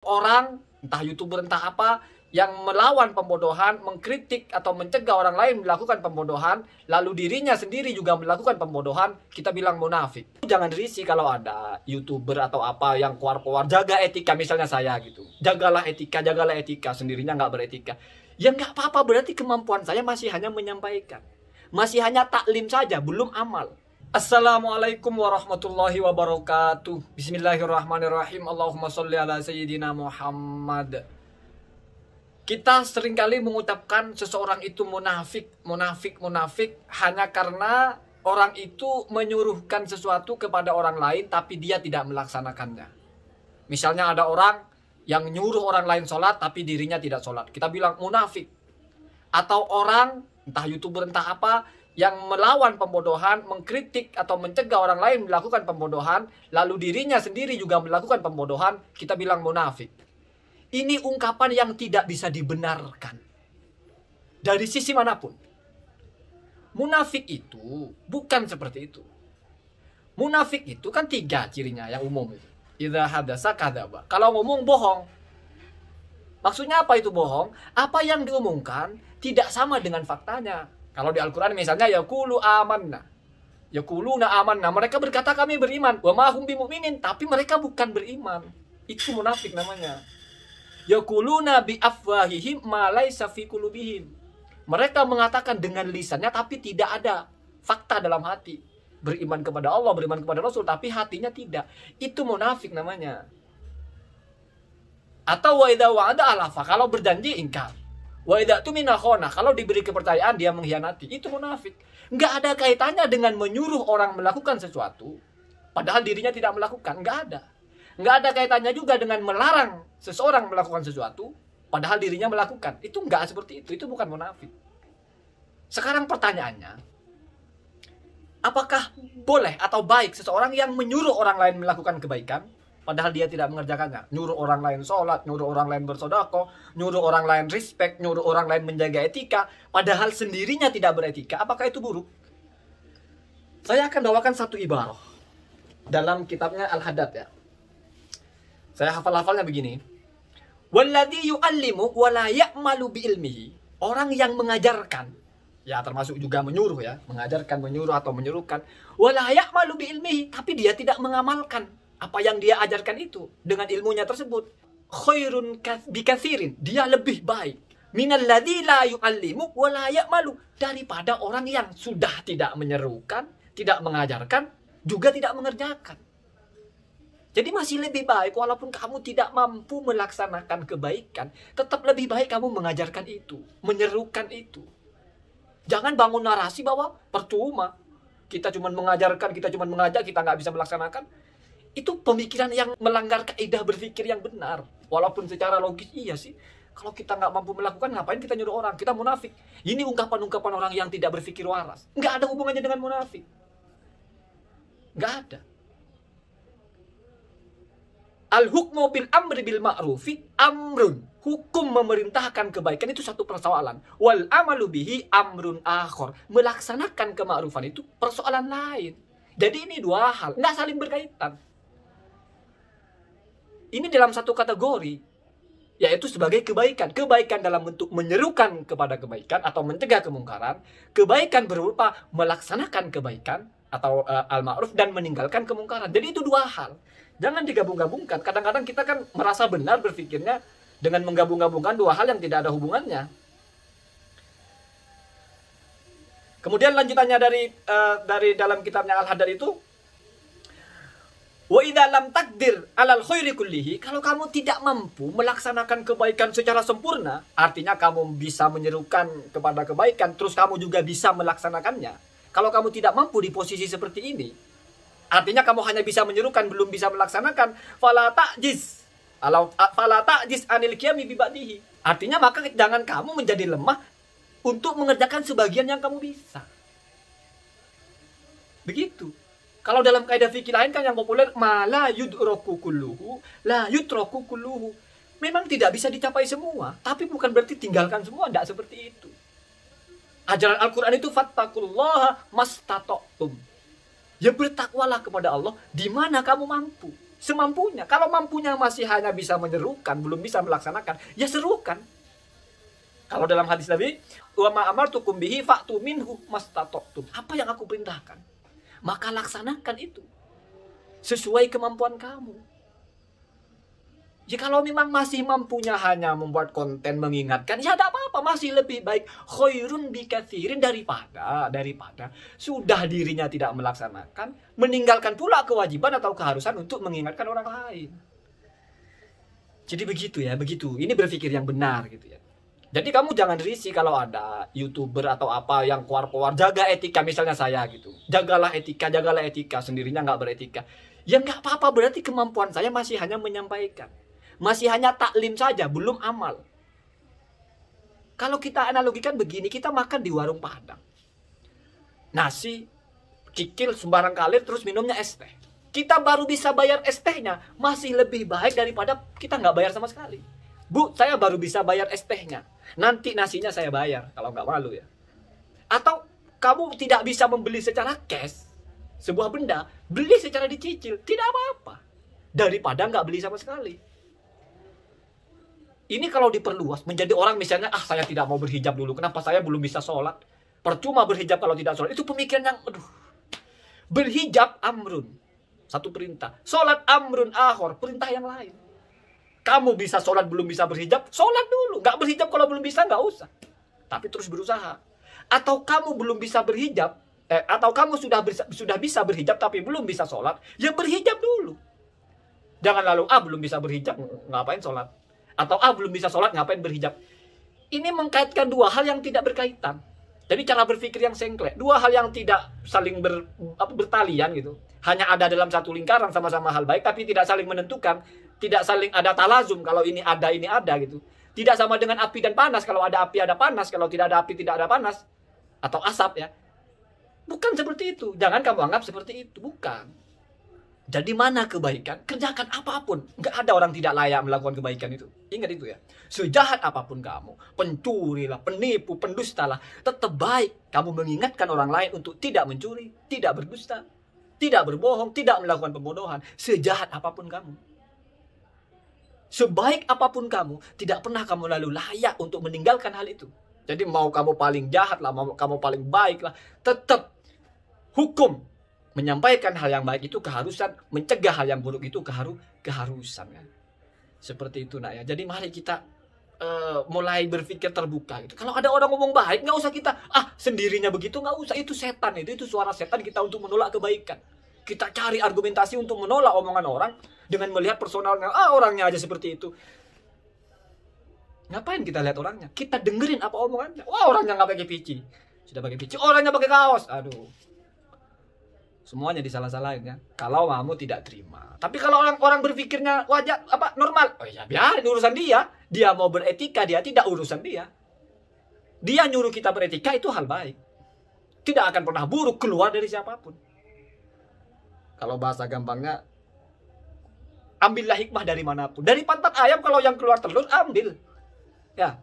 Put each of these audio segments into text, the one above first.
Orang, entah YouTuber entah apa, yang melawan pembodohan, mengkritik atau mencegah orang lain melakukan pembodohan, lalu dirinya sendiri juga melakukan pembodohan, kita bilang munafik. Jangan risih kalau ada YouTuber atau apa yang keluar-keluar, jaga etika, misalnya saya gitu. Jagalah etika, sendirinya nggak beretika. Ya nggak apa-apa, berarti kemampuan saya masih hanya menyampaikan. Masih hanya taklim saja, belum amal. Assalamualaikum warahmatullahi wabarakatuh. Bismillahirrahmanirrahim. Allahumma sholli ala sayyidina Muhammad. Kita seringkali mengucapkan seseorang itu munafik hanya karena orang itu menyuruhkan sesuatu kepada orang lain tapi dia tidak melaksanakannya. Misalnya ada orang yang nyuruh orang lain sholat tapi dirinya tidak sholat, kita bilang munafik. Atau orang, entah YouTuber entah apa, yang melawan pembodohan, mengkritik atau mencegah orang lain melakukan pembodohan, lalu dirinya sendiri juga melakukan pembodohan, kita bilang munafik. Ini ungkapan yang tidak bisa dibenarkan dari sisi manapun. Munafik itu bukan seperti itu. Munafik itu kan 3 cirinya yang umum itu. Idza hadasa kadzaba. Kalau ngomong bohong. Maksudnya apa itu bohong? Apa yang diumumkan tidak sama dengan faktanya. Kalau di Al-Quran misalnya yaqulu amanna. Yaquluna amanna. Mereka berkata kami beriman. Wa ma hum bimu'minin. Tapi mereka bukan beriman. Itu munafik namanya. Yaquluna bi afwahihim ma laisa fi qulubihim. Mereka mengatakan dengan lisannya tapi tidak ada fakta dalam hati. Beriman kepada Allah, beriman kepada Rasul, tapi hatinya tidak. Itu munafik namanya. Atau wa idza wa'ada alafa. Kalau berjanji ingkar. Wa idza tumina khana, kalau diberi kepercayaan dia mengkhianati. Itu munafik. Enggak ada kaitannya dengan menyuruh orang melakukan sesuatu padahal dirinya tidak melakukan, enggak ada. Enggak ada kaitannya juga dengan melarang seseorang melakukan sesuatu padahal dirinya melakukan. Itu enggak seperti itu bukan munafik. Sekarang pertanyaannya, apakah boleh atau baik seseorang yang menyuruh orang lain melakukan kebaikan padahal dia tidak mengerjakannya? Nyuruh orang lain sholat, nyuruh orang lain bersedekah, nyuruh orang lain respect, nyuruh orang lain menjaga etika, padahal sendirinya tidak beretika. Apakah itu buruk? Saya akan bawakan satu ibarah dalam kitabnya Al-Haddad ya. Saya hafal-hafalnya begini. Walladzi yu'allimu wa la ya'malu bi ilmihi. Orang yang mengajarkan, ya termasuk juga menyuruh ya, mengajarkan, menyuruh atau menyuruhkan, wa la ya'malu bi ilmihi, tapi dia tidak mengamalkan apa yang dia ajarkan itu dengan ilmunya tersebut. Khairun bikatsirin, dia lebih baik minalladzi la yu'allimu wa la ya'malu, daripada orang yang sudah tidak menyerukan, tidak mengajarkan, juga tidak mengerjakan. Jadi masih lebih baik walaupun kamu tidak mampu melaksanakan kebaikan, tetap lebih baik kamu mengajarkan itu, menyerukan itu. Jangan bangun narasi bahwa percuma kita cuma mengajarkan, kita cuma mengajak, kita nggak bisa melaksanakan. Itu pemikiran yang melanggar kaidah berpikir yang benar. Walaupun secara logis iya sih, kalau kita nggak mampu melakukan, ngapain kita nyuruh orang? Kita munafik. Ini ungkapan-ungkapan orang yang tidak berpikir waras. Nggak ada hubungannya dengan munafik. Nggak ada. Al-hukmu bil amri bil ma'rufi amrun. Hukum memerintahkan kebaikan itu satu persoalan. Wal amalu bihi amrun akhor. Melaksanakan kema'rufan itu persoalan lain. Jadi ini 2 hal, nggak saling berkaitan. Ini dalam satu kategori, yaitu sebagai kebaikan. Kebaikan dalam bentuk menyerukan kepada kebaikan atau mencegah kemungkaran. Kebaikan berupa melaksanakan kebaikan atau al-ma'ruf dan meninggalkan kemungkaran. Jadi itu 2 hal. Jangan digabung-gabungkan. Kadang-kadang kita kan merasa benar berpikirnya dengan menggabung-gabungkan 2 hal yang tidak ada hubungannya. Kemudian lanjutannya dari dalam kitabnya Al-Haddad itu, wa idza lam takdir alal khairi kullihi, kalau kamu tidak mampu melaksanakan kebaikan secara sempurna, artinya kamu bisa menyerukan kepada kebaikan terus kamu juga bisa melaksanakannya. Kalau kamu tidak mampu di posisi seperti ini, artinya kamu hanya bisa menyerukan, belum bisa melaksanakan, fala ta'jiz anil qiyami bi ba'dihi. Artinya maka jangan kamu menjadi lemah untuk mengerjakan sebagian yang kamu bisa. Begitu. Kalau dalam kaidah fikih lain kan yang populer, ma la yudraku kulluhu, la yutraku kulluhu. Memang tidak bisa dicapai semua, tapi bukan berarti tinggalkan semua, tidak seperti itu. Ajaran Al-Quran itu fattaqullaha mastata'tum. Ya bertakwalah kepada Allah di mana kamu mampu. semampunya. Kalau mampunya masih hanya bisa menyerukan, belum bisa melaksanakan, ya serukan. Kalau dalam hadis Nabi, wa ma amartukum bihi fa'tu minhu mastata'tum. Apa yang aku perintahkan, maka laksanakan itu sesuai kemampuan kamu. Ya kalau memang masih mampunya hanya membuat konten mengingatkan, ya tidak apa-apa, masih lebih baik khairun bikatsirin daripada sudah dirinya tidak melaksanakan, meninggalkan pula kewajiban atau keharusan untuk mengingatkan orang lain. Jadi begitu ya, begitu. Ini berpikir yang benar gitu ya. Jadi kamu jangan risih kalau ada YouTuber atau apa yang keluar-keluar, jaga etika, misalnya saya gitu. Jagalah etika, sendirinya nggak beretika. Ya nggak apa-apa, berarti kemampuan saya masih hanya menyampaikan. Masih hanya taklim saja, belum amal. Kalau kita analogikan begini, kita makan di warung Padang. Nasi, kikil, sembarang kalir, terus minumnya es teh. Kita baru bisa bayar es tehnya, masih lebih baik daripada kita nggak bayar sama sekali. Bu, saya baru bisa bayar es tehnya. Nanti nasinya saya bayar, kalau nggak malu ya. Atau kamu tidak bisa membeli secara cash sebuah benda, beli secara dicicil, tidak apa-apa. Daripada nggak beli sama sekali. Ini kalau diperluas menjadi orang misalnya, saya tidak mau berhijab dulu, kenapa saya belum bisa sholat? Percuma berhijab kalau tidak sholat. Itu pemikiran yang, berhijab amrun, satu perintah. Sholat amrun akhor, perintah yang lain. Kamu bisa sholat belum bisa berhijab, sholat dulu. Gak berhijab kalau belum bisa, gak usah. Tapi terus berusaha. Atau kamu belum bisa berhijab, atau kamu sudah bisa berhijab tapi belum bisa sholat, ya berhijab dulu. Jangan lalu, belum bisa berhijab, ngapain sholat? Atau belum bisa sholat, ngapain berhijab? Ini mengkaitkan dua hal yang tidak berkaitan. Jadi cara berpikir yang sengklek. Dua hal yang tidak saling bertalian gitu. Hanya ada dalam satu lingkaran, sama-sama hal baik, tapi tidak saling menentukan. Tidak saling ada talazum, kalau ini ada gitu. Tidak sama dengan api dan panas, kalau ada api ada panas, kalau tidak ada api tidak ada panas. Atau asap ya. Bukan seperti itu. Jangan kamu anggap seperti itu. Bukan. Jadi mana kebaikan? Kerjakan apapun. Nggak ada orang tidak layak melakukan kebaikan itu. Ingat itu ya. Sejahat apapun kamu, pencurilah, penipu, pendustalah, tetap baik kamu mengingatkan orang lain untuk tidak mencuri, tidak berdusta, tidak berbohong, tidak melakukan pembodohan. Sejahat apapun kamu, sebaik apapun kamu, tidak pernah kamu lalu layak untuk meninggalkan hal itu. Jadi mau kamu paling jahat lah, mau kamu paling baik lah, tetap hukum menyampaikan hal yang baik itu keharusan, mencegah hal yang buruk itu keharusan kan. Seperti itu nak ya. Jadi mari kita mulai berpikir terbuka gitu. Kalau ada orang ngomong baik, nggak usah kita sendirinya begitu, nggak usah. Itu setan, itu suara setan kita untuk menolak kebaikan. Kita cari argumentasi untuk menolak omongan orang dengan melihat personalnya. Orangnya aja seperti itu. Ngapain kita lihat orangnya? Kita dengerin apa omongannya. Wah, orangnya nggak pakai pici, sudah pakai pici. Orangnya pakai kaos, aduh. Semuanya disalah-salahin ya. Kalau kamu tidak terima. Tapi kalau orang berpikirnya wajar, normal, ya biarin, urusan dia. Dia mau beretika, dia tidak, urusan dia. Dia nyuruh kita beretika, itu hal baik. Tidak akan pernah buruk keluar dari siapapun. Kalau bahasa gampangnya, ambillah hikmah dari manapun. Dari pantat ayam kalau yang keluar telur, ambil. Ya,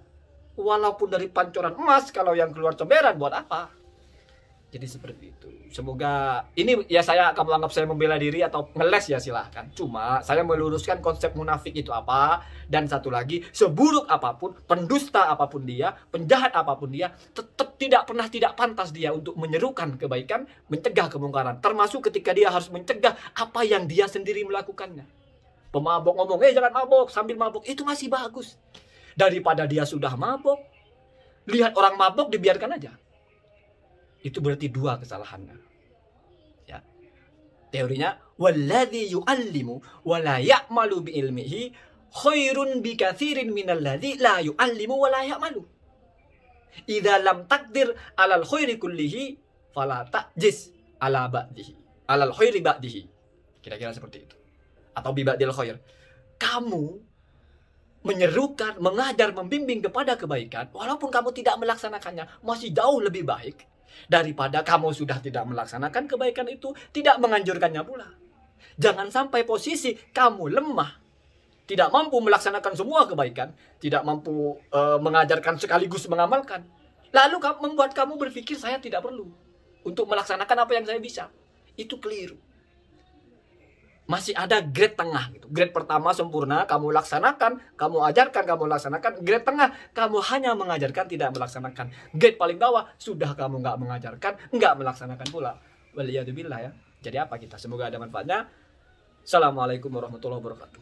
walaupun dari pancoran emas kalau yang keluar comberan, buat apa? Jadi seperti itu. Semoga ini ya, kamu anggap saya membela diri atau ngeles ya silahkan. Cuma saya meluruskan konsep munafik itu apa. Dan satu lagi, seburuk apapun, pendusta apapun dia, penjahat apapun dia, tetap tidak pantas dia untuk menyerukan kebaikan, mencegah kemungkaran. Termasuk ketika dia harus mencegah apa yang dia sendiri melakukannya. Pemabok ngomong, jangan mabok, sambil mabok, itu masih bagus. Daripada dia sudah mabok, lihat orang mabok dibiarkan aja. Itu berarti dua kesalahannya. Ya. Teorinya, walladzi yu'allimu wa la ya'malu bi ilmihi khairun bi katsirin minalladzi la yu'allimu wa la ya'malu. Idza lam taqdir 'alal khairi kullihi fala ta'jiz 'ala ba'dihi. 'Alal khairi ba'dihi. Kira-kira seperti itu. Atau bi ba'dil khair. Kamu menyerukan, mengajar, membimbing kepada kebaikan, walaupun kamu tidak melaksanakannya, masih jauh lebih baik daripada kamu sudah tidak melaksanakan kebaikan itu, tidak menganjurkannya pula. Jangan sampai posisi kamu lemah, tidak mampu melaksanakan semua kebaikan, tidak mampu mengajarkan sekaligus mengamalkan, lalu membuat kamu berpikir saya tidak perlu untuk melaksanakan apa yang saya bisa. Itu keliru. masih ada grade tengah gitu. Grade pertama sempurna, kamu laksanakan, kamu ajarkan, kamu laksanakan. Grade tengah, kamu hanya mengajarkan, tidak melaksanakan. Grade paling bawah, sudah kamu nggak mengajarkan, nggak melaksanakan pula. Waliyadzubillah ya. Jadi apa kita? Semoga ada manfaatnya. Assalamualaikum warahmatullahi wabarakatuh.